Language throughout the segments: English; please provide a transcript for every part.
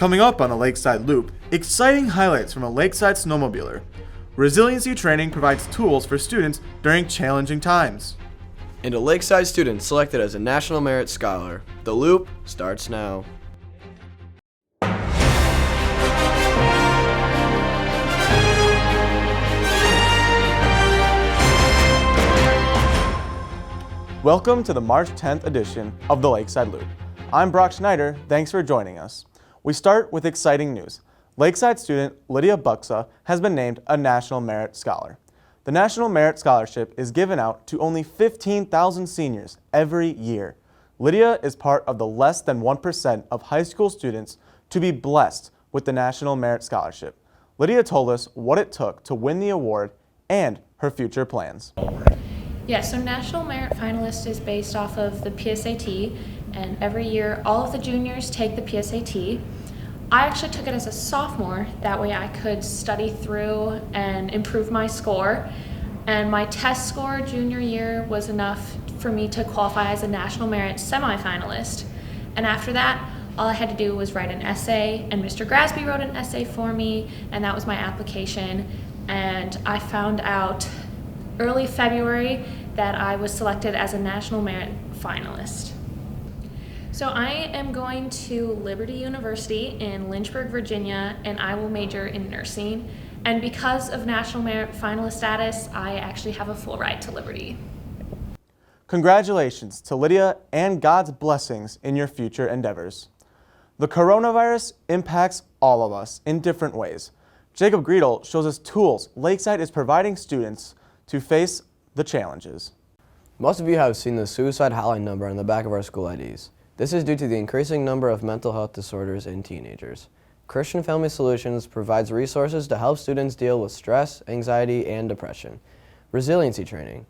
Coming up on the Lakeside Loop, exciting highlights from a Lakeside snowmobiler. Resiliency Training provides tools for students during challenging times. And a Lakeside student selected as a National Merit Scholar. The Loop starts now. Welcome to the March 10th edition of the Lakeside Loop. I'm Brock Schneider, thanks for joining us. We start with exciting news. Lakeside student Lydia Buxa has been named a National Merit Scholar. The National Merit Scholarship is given out to only 15,000 seniors every year. Lydia is part of the less than 1% of high school students to be blessed with the National Merit Scholarship. Lydia told us what it took to win the award and her future plans. Yeah, so National Merit Finalist is based off of the PSAT, and every year all of the juniors take the PSAT. I actually took it as a sophomore, that way I could study through and improve my score, and my test score junior year was enough for me to qualify as a National Merit semifinalist. And after that, all I had to do was write an essay, and Mr. Grasby wrote an essay for me, and that was my application. And I found out early February that I was selected as a National Merit finalist. So I am going to Liberty University in Lynchburg, Virginia, and I will major in nursing. And because of National Merit finalist status, I actually have a full ride to Liberty. Congratulations to Lydia and God's blessings in your future endeavors. The coronavirus impacts all of us in different ways. Jacob Greedle shows us tools Lakeside is providing students to face the challenges. Most of you have seen the suicide hotline number on the back of our school IDs. This is due to the increasing number of mental health disorders in teenagers. Christian Family Solutions provides resources to help students deal with stress, anxiety, and depression. Resiliency Training.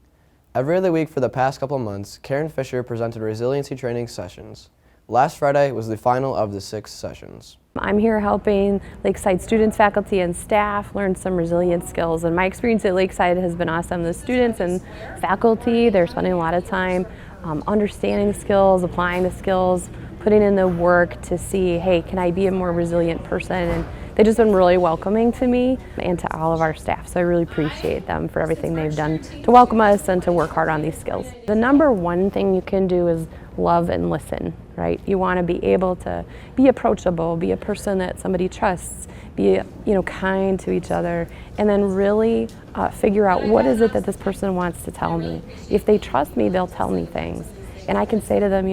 Every other week for the past couple months, Karen Fisher presented resiliency training sessions. Last Friday was the final of the 6 sessions. I'm here helping Lakeside students, faculty, and staff learn some resilience skills. And my experience at Lakeside has been awesome. The students and faculty, they're spending a lot of time understanding the skills, applying the skills, putting in the work to see, hey, can I be a more resilient person? And they've just been really welcoming to me and to all of our staff. So I really appreciate them for everything they've done to welcome us and to work hard on these skills. The number one thing you can do is love and listen, right? You want to be able to be approachable, be a person that somebody trusts, be kind to each other, and then really figure out what is it that this person wants to tell me. If they trust me, they'll tell me things. And I can say to them,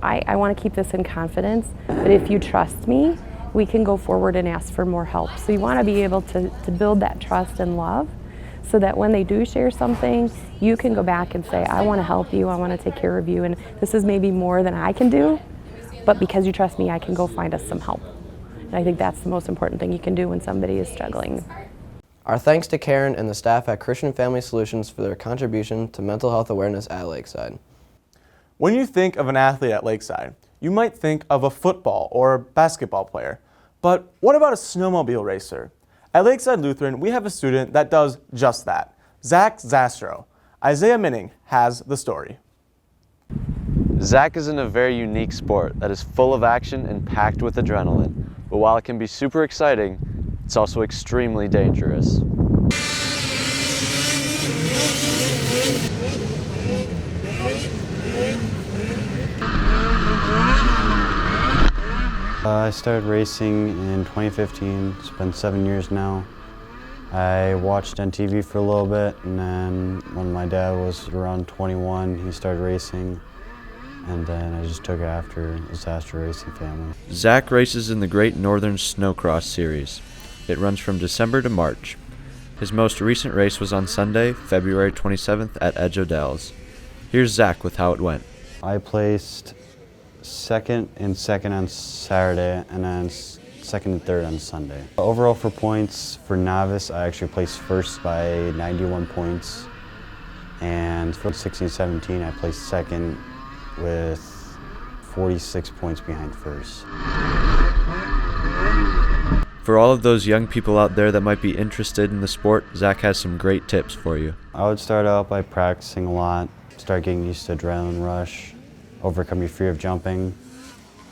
I want to keep this in confidence, but if you trust me, we can go forward and ask for more help. So you want to be able to build that trust and love so that when they do share something, you can go back and say, I want to help you, I want to take care of you, and this is maybe more than I can do, but because you trust me, I can go find us some help. And I think that's the most important thing you can do when somebody is struggling. Our thanks to Karen and the staff at Christian Family Solutions for their contribution to mental health awareness at Lakeside. When you think of an athlete at Lakeside, you might think of a football or basketball player. But what about a snowmobile racer? At Lakeside Lutheran, we have a student that does just that, Zach Zastro. Isaiah Minning has the story. Zach is in a very unique sport that is full of action and packed with adrenaline. But while it can be super exciting, it's also extremely dangerous. I started racing in 2015. It's been 7 years now. I watched on TV for a little bit, and then when my dad was around 21, he started racing, and then I just took after the Zastro Racing family. Zach races in the Great Northern Snowcross Series. It runs from December to March. His most recent race was on Sunday, February 27th at Edge O'Dell's. Here's Zach with how it went. I placed second on Saturday, and then second and third on Sunday. Overall for points, for novice, I actually placed first by 91 points. And for 16-17, I placed second with 46 points behind first. For all of those young people out there that might be interested in the sport, Zach has some great tips for you. I would start out by practicing a lot, start getting used to adrenaline rush, overcome your fear of jumping,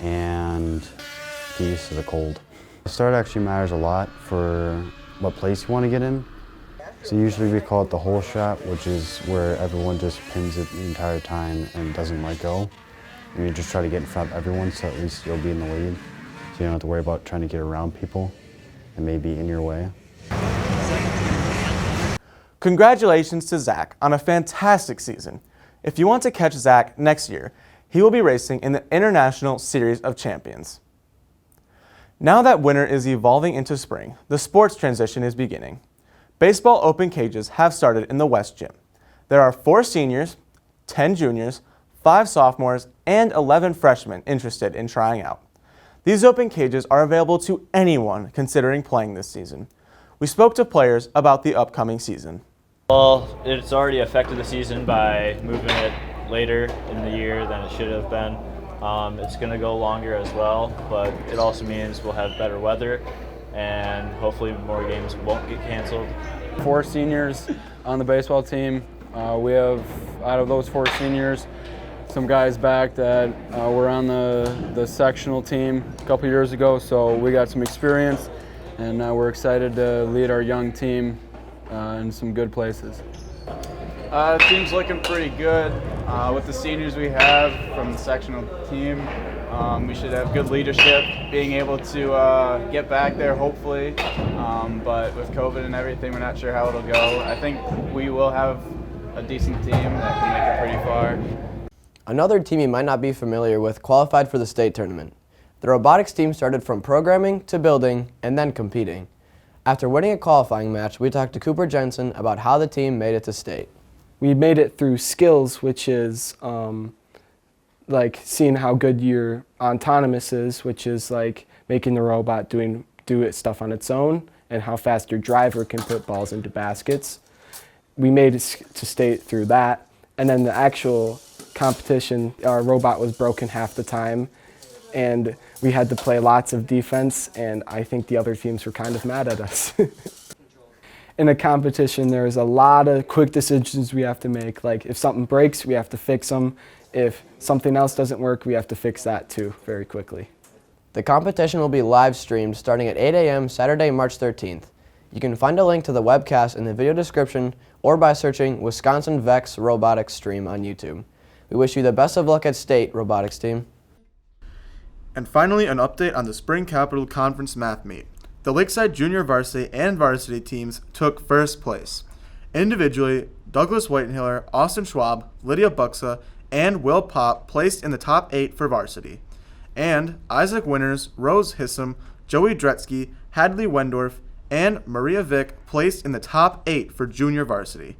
and piece to the cold. The start actually matters a lot for what place you want to get in. So usually we call it the hole shot, which is where everyone just pins it the entire time and doesn't let go. And you just try to get in front of everyone, so at least you'll be in the lead. So you don't have to worry about trying to get around people and maybe in your way. Congratulations to Zach on a fantastic season. If you want to catch Zach next year, he will be racing in the International Series of Champions. Now that winter is evolving into spring, the sports transition is beginning. Baseball open cages have started in the West Gym. There are 4 seniors, 10 juniors, 5 sophomores, and 11 freshmen interested in trying out. These open cages are available to anyone considering playing this season. We spoke to players about the upcoming season. Well, it's already affected the season by moving it later in the year than it should have been. It's going to go longer as well, but it also means we'll have better weather and hopefully more games won't get canceled. 4 seniors on the baseball team. We have, out of those 4 seniors, some guys back that were on the sectional team a couple years ago, so we got some experience, and we're excited to lead our young team in some good places. The team's looking pretty good. With the seniors we have from the sectional team, we should have good leadership, being able to get back there hopefully, but with COVID and everything, we're not sure how it'll go. I think we will have a decent team that can make it pretty far. Another team you might not be familiar with qualified for the state tournament. The robotics team started from programming to building and then competing. After winning a qualifying match, we talked to Cooper Jensen about how the team made it to state. We made it through skills, which is like seeing how good your autonomous is, which is like making the robot do its stuff on its own, and how fast your driver can put balls into baskets. We made it to state through that, and then the actual competition, our robot was broken half the time, and we had to play lots of defense, and I think the other teams were kind of mad at us. In a competition, there's a lot of quick decisions we have to make. Like if something breaks, we have to fix them. If something else doesn't work, we have to fix that too very quickly. The competition will be live streamed starting at 8 a.m. Saturday, March 13th. You can find a link to the webcast in the video description or by searching Wisconsin Vex Robotics Stream on YouTube. We wish you the best of luck at state, robotics team. And finally, an update on the Spring Capital Conference Math Meet. The Lakeside Junior Varsity and Varsity teams took first place. Individually, Douglas Whitenhiller, Austin Schwab, Lydia Buxa, and Will Pop placed in the top 8 for varsity. And Isaac Winters, Rose Hissam, Joey Dretsky, Hadley Wendorf, and Maria Vick placed in the top 8 for junior varsity.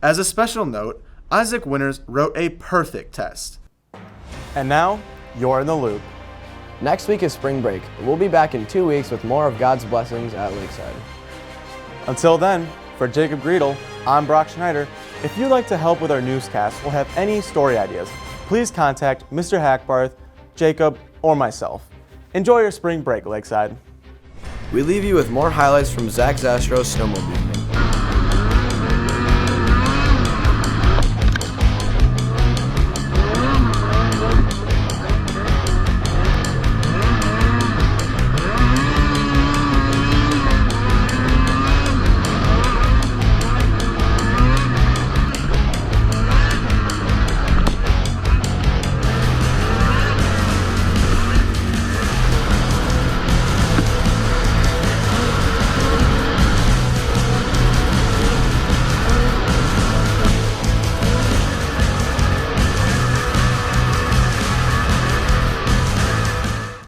As a special note, Isaac Winters wrote a perfect test. And now, you're in the loop. Next week is spring break. We'll be back in 2 weeks with more of God's blessings at Lakeside. Until then, for Jacob Greedle, I'm Brock Schneider. If you'd like to help with our newscast or have any story ideas, please contact Mr. Hackbarth, Jacob, or myself. Enjoy your spring break, Lakeside. We leave you with more highlights from Zach Zastro's snowmobile.